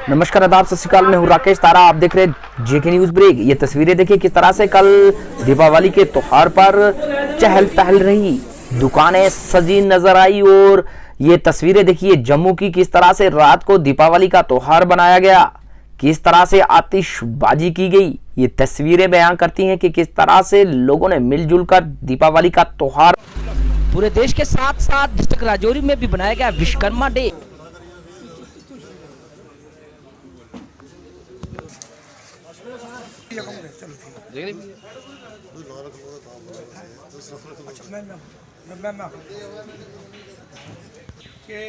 नमस्कार, आदाब, सत श्री अकाल। मैं हूं राकेश तारा। आप देख रहे हैं जेके न्यूज ब्रेक। ये तस्वीरें देखिए किस तरह से कल दीपावली के त्योहार पर चहल पहल रही, दुकानें सजी नजर आई। और ये तस्वीरें देखिए जम्मू की, किस तरह से रात को दीपावली का त्योहार बनाया गया, किस तरह से आतिशबाजी की गई। ये तस्वीरें बयां करती हैं कि किस तरह से लोगों ने मिलजुल कर दीपावली का त्योहार। पूरे देश के साथ साथ डिस्ट्रिक्ट राजौरी में भी बनाया गया विश्वकर्मा डे। कि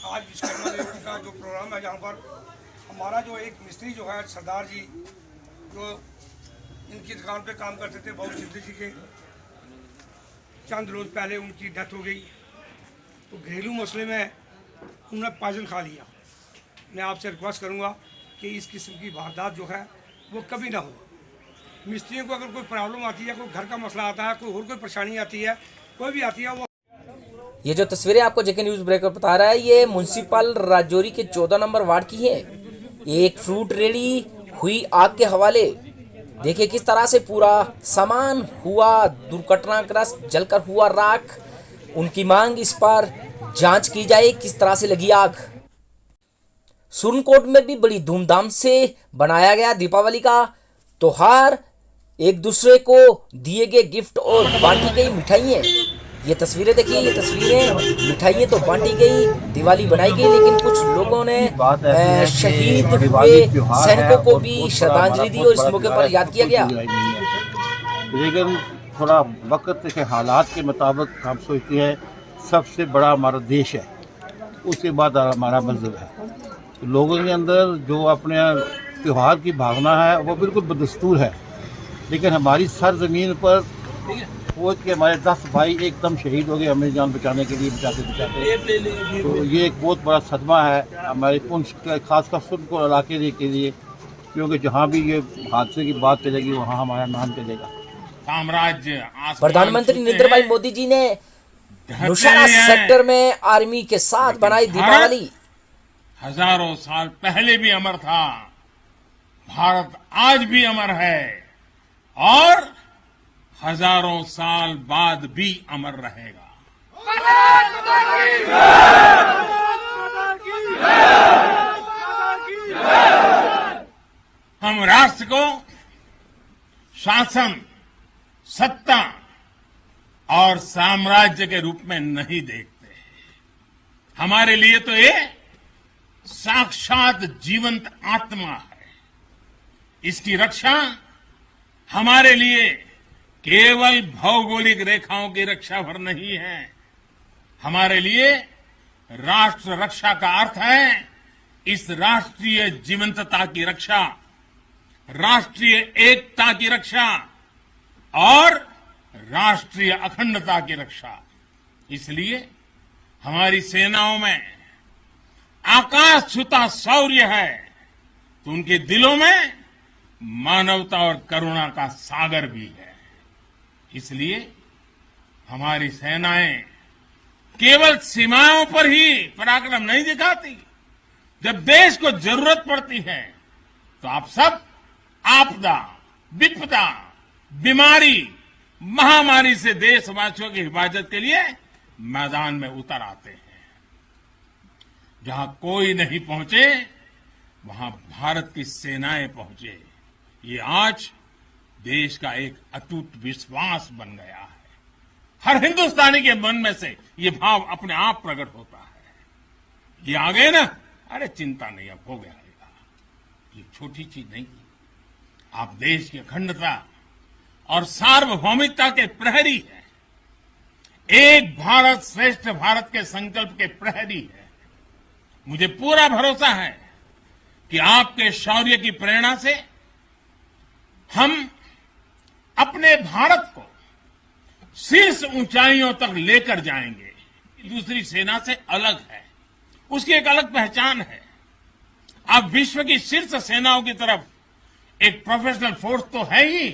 आज विश्वकर्मा डे का जो प्रोग्राम है, जहाँ पर हमारा जो एक मिस्त्री जो है सरदार जी, जो इनकी दुकान पे काम करते थे, बहुत सिद्धि जी के, चंद रोज़ पहले उनकी डेथ हो गई। तो घरेलू मसले में उन्होंने पॉइजन खा लिया। मैं आपसे रिक्वेस्ट करूँगा कि इस किस्म की वारदात जो है वो कभी ना हो। मिस्त्रियों को अगर कोई प्रॉब्लम आती है, कोई घर का मसला आता है, कोई और कोई परेशानी आती है, कोई भी आती है, वो ये जो तस्वीरें आपको जेके न्यूज ब्रेक पर बता रहा है, ये म्युनिसिपल राजौरी के 14 नंबर वार्ड की है। एक फ्रूट रेडी हुई आग के हवाले। देखिए किस तरह से पूरा सामान हुआ दुर्घटनाग्रस्त, जलकर हुआ राख। उनकी मांग इस पर जांच की जाए किस तरह से लगी आग। सुरनकोट में भी बड़ी धूमधाम से बनाया गया दीपावली का त्योहार। एक दूसरे को दिए गए गिफ्ट और बांटी गई मिठाइयाँ। ये तस्वीरें देखिए, ये तस्वीरें, मिठाइयाँ तो बांटी गई, दिवाली बनाई गई, लेकिन कुछ लोगों ने शहीद हुए सैनिकों को भी श्रद्धांजलि दी और इस मौके पर याद किया गया। लेकिन थोड़ा वक्त के हालात के मुताबिक हम सोचते हैं सबसे बड़ा हमारा देश है, उसके बाद हमारा मजहब है। लोगों के अंदर जो अपने त्यौहार की भावना है वो बिल्कुल बदस्तूर है, लेकिन हमारी सरजमीन पर फौज के हमारे 10 भाई एकदम शहीद हो गए हमें जान बचाने के लिए, बचाते। तो ये एक बहुत बड़ा सदमा है हमारे पुंछ के, खासकर सुरनकोट इलाके के लिए, क्योंकि जहाँ भी ये हादसे की बात चलेगी वहाँ हमारा नाम चलेगा। साम्राज्य प्रधानमंत्री नरेंद्र भाई मोदी जी ने नौशहरा सेक्टर में आर्मी के साथ बनाई दीपावली। हजारों साल पहले भी अमर था, भारत आज भी अमर है और हजारों साल बाद भी अमर रहेगा। हम राष्ट्र को शासन, सत्ता और साम्राज्य के रूप में नहीं देखते। हमारे लिए तो ये साक्षात जीवंत आत्मा है। इसकी रक्षा हमारे लिए केवल भौगोलिक रेखाओं की रक्षा भर नहीं है, हमारे लिए राष्ट्र रक्षा का अर्थ है इस राष्ट्रीय जीवंतता की रक्षा, राष्ट्रीय एकता की रक्षा और राष्ट्रीय अखंडता की रक्षा। इसलिए हमारी सेनाओं में आकाश छूता शौर्य है, तो उनके दिलों में मानवता और करुणा का सागर भी है। इसलिए हमारी सेनाएं केवल सीमाओं पर ही पराक्रम नहीं दिखाती, जब देश को जरूरत पड़ती है तो आप सब आपदा, विपदा, बीमारी, महामारी से देशवासियों की हिफाजत के लिए मैदान में उतर आते हैं। जहां कोई नहीं पहुंचे वहां भारत की सेनाएं पहुंचे, ये आज देश का एक अटूट विश्वास बन गया है। हर हिंदुस्तानी के मन में से ये भाव अपने आप प्रकट होता है। ये आ गए ना, अरे चिंता नहीं, अब हो गया। ये छोटी चीज नहीं, आप देश की अखंडता और सार्वभौमिकता के प्रहरी हैं, एक भारत श्रेष्ठ भारत के संकल्प के प्रहरी हैं। मुझे पूरा भरोसा है कि आपके शौर्य की प्रेरणा से हम अपने भारत को शीर्ष ऊंचाइयों तक लेकर जाएंगे। दूसरी सेना से अलग है, उसकी एक अलग पहचान है। आप विश्व की शीर्ष सेनाओं की तरफ एक प्रोफेशनल फोर्स तो है ही,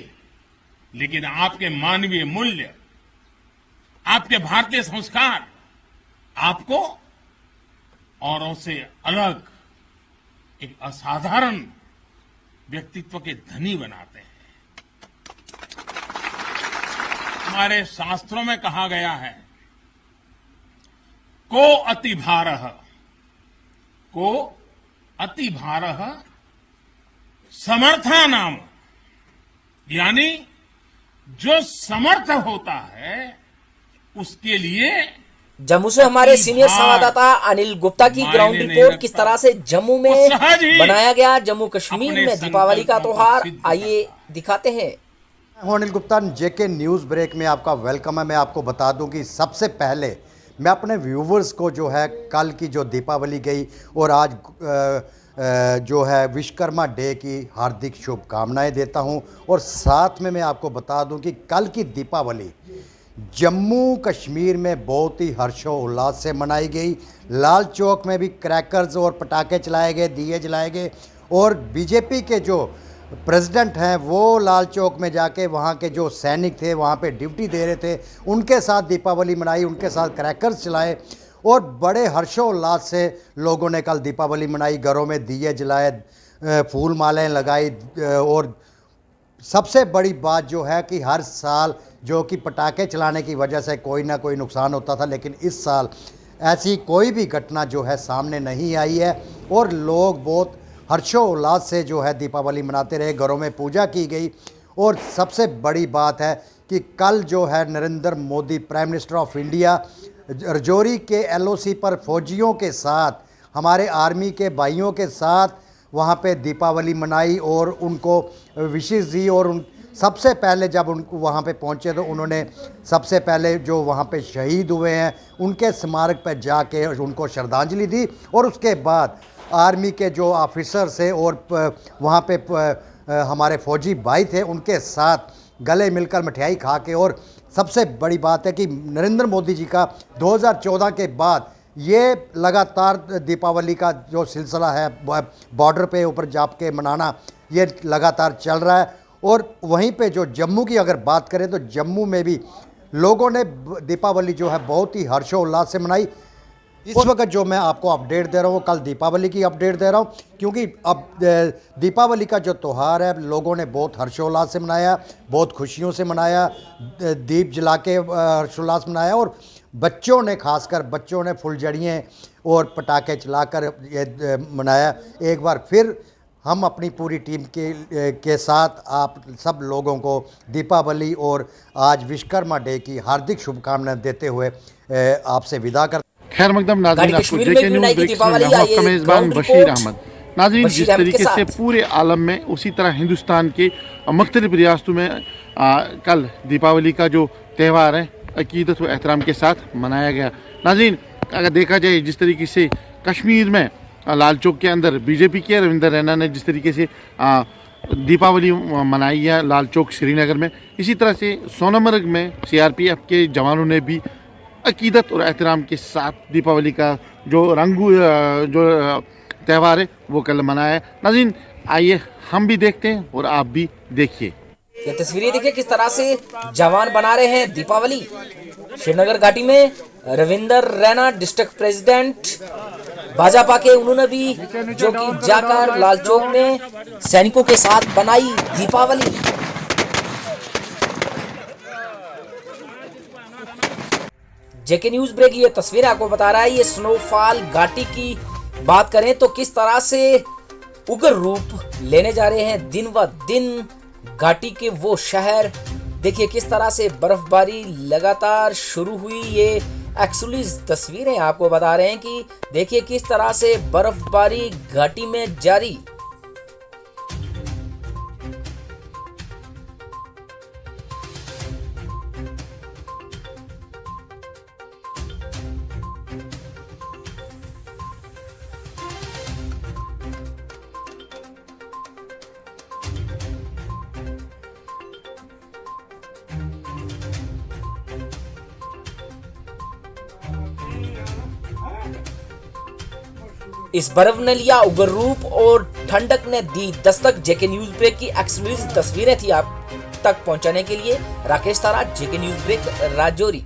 लेकिन आपके मानवीय मूल्य, आपके भारतीय संस्कार आपको औरों से अलग एक असाधारण व्यक्तित्व के धनी बनाते हैं। हमारे शास्त्रों में कहा गया है, को अति भारः समर्था नाम, यानी जो समर्थ होता है उसके लिए जम्मू से हमारे सीनियर संवाददाता अनिल गुप्ता की ग्राउंड रिपोर्ट। किस तरह से जम्मू में बनाया गया जम्मू कश्मीर में दीपावली का त्योहार, आइए दिखाते हैं। मैं अनिल गुप्ता, जेके न्यूज़ ब्रेक में आपका वेलकम है। मैं आपको बता दूं कि सबसे पहले मैं अपने व्यूवर्स को जो है कल की जो दीपावली गई और आज जो है विश्वकर्मा डे की हार्दिक शुभकामनाएं देता हूं। और साथ में मैं आपको बता दूं कि कल की दीपावली जम्मू कश्मीर में बहुत ही हर्षोल्लास से मनाई गई। लाल चौक में भी क्रैकर्स और पटाखे चलाए गए, दिए जलाए गए और बीजेपी के जो प्रेसिडेंट हैं वो लाल चौक में जाके वहाँ के जो सैनिक थे वहाँ पे ड्यूटी दे रहे थे, उनके साथ दीपावली मनाई, उनके साथ क्रैकर्स चलाए और बड़े हर्षोल्लास से लोगों ने कल दीपावली मनाई। घरों में दिए जलाए, फूल मालाएँ लगाई और सबसे बड़ी बात जो है कि हर साल जो कि पटाखे चलाने की वजह से कोई ना कोई नुकसान होता था, लेकिन इस साल ऐसी कोई भी घटना जो है सामने नहीं आई है और लोग बहुत हर्षोल्लास से जो है दीपावली मनाते रहे। घरों में पूजा की गई और सबसे बड़ी बात है कि कल जो है Narendra Modi prime minister of India Rajouri के LOC पर फौजियों के साथ, हमारे आर्मी के भाइयों के साथ वहाँ पे दीपावली मनाई और उनको विशेष दी। और सबसे पहले जब उनको वहाँ पे पहुँचे तो उन्होंने सबसे पहले जो वहाँ पे शहीद हुए हैं उनके स्मारक पर जाके उनको श्रद्धांजलि दी और उसके बाद आर्मी के जो ऑफिसर थे और वहाँ पे हमारे फौजी भाई थे उनके साथ गले मिलकर मिठाई खा के। और सबसे बड़ी बात है कि नरेंद्र मोदी जी का 2014 के बाद ये लगातार दीपावली का जो सिलसिला है बॉर्डर पे ऊपर जाप के मनाना ये लगातार चल रहा है। और वहीं पे जो जम्मू की अगर बात करें तो जम्मू में भी लोगों ने दीपावली जो है बहुत ही हर्षोल्लास से मनाई। इस वक्त जो मैं आपको अपडेट दे रहा हूँ कल दीपावली की अपडेट दे रहा हूँ, क्योंकि अब दीपावली का जो त्यौहार है लोगों ने बहुत हर्षोल्लास से मनाया, बहुत खुशियों से मनाया, दीप जला के हर्षोल्लास मनाया और बच्चों ने, खासकर बच्चों ने फुलझड़ियाँ और पटाखे चलाकर ये मनाया। एक बार फिर हम अपनी पूरी टीम के साथ आप सब लोगों को दीपावली और आज विश्वकर्मा डे की हार्दिक शुभकामनाएं देते हुए आपसे विदा कर। खैर मकदम नाज़रीन, आपको जेके न्यूज़ ब्रेक में मैं आपका मेज़बान बशीर अहमद। नाज़रीन, जिस तरीके से पूरे आलम में उसी तरह हिंदुस्तान के मुख्तलिफ रियासतों में कल दीपावली का जो त्यौहार है अकीदत व एहतराम के साथ मनाया गया। नाज़रीन, अगर देखा जाए जिस तरीके से कश्मीर में लाल चौक के अंदर बीजेपी के रविंदर रैना ने जिस तरीके से दीपावली मनाई है लाल चौक श्रीनगर में, इसी तरह से सोनमर्ग में CRPF के जवानों ने भी अकीदत और एहतराम के साथ दीपावली का जो त्यौहार है वो कल मनाया है। नाज़रीन, आइए हम भी देखते हैं और आप भी देखिए। ये तस्वीरें देखिए किस तरह से जवान बना रहे हैं दीपावली। श्रीनगर घाटी में रविंदर रैना डिस्ट्रिक्ट प्रेसिडेंट भाजपा के, उन्होंने भी जो कि जाकर लाल चौक में सैनिकों के साथ बनाई दीपावली। जेके न्यूज़ ब्रेक ये तस्वीर आपको बता रहा है, ये स्नोफॉल घाटी की बात करें तो किस तरह से उग्र रूप लेने जा रहे हैं दिन व दिन घाटी के वो शहर। देखिए किस तरह से बर्फबारी लगातार शुरू हुई। ये एक्चुअली तस्वीरें आपको बता रहे हैं कि देखिए किस तरह से बर्फबारी घाटी में जारी। इस बर्फ ने लिया उग्र रूप और ठंडक ने दी दस्तक। जेके न्यूज़ ब्रेक की एक्सक्लूसिव तस्वीरें थी आप तक पहुंचाने के लिए राकेश तारा, जेके न्यूज़ ब्रेक, राजौरी।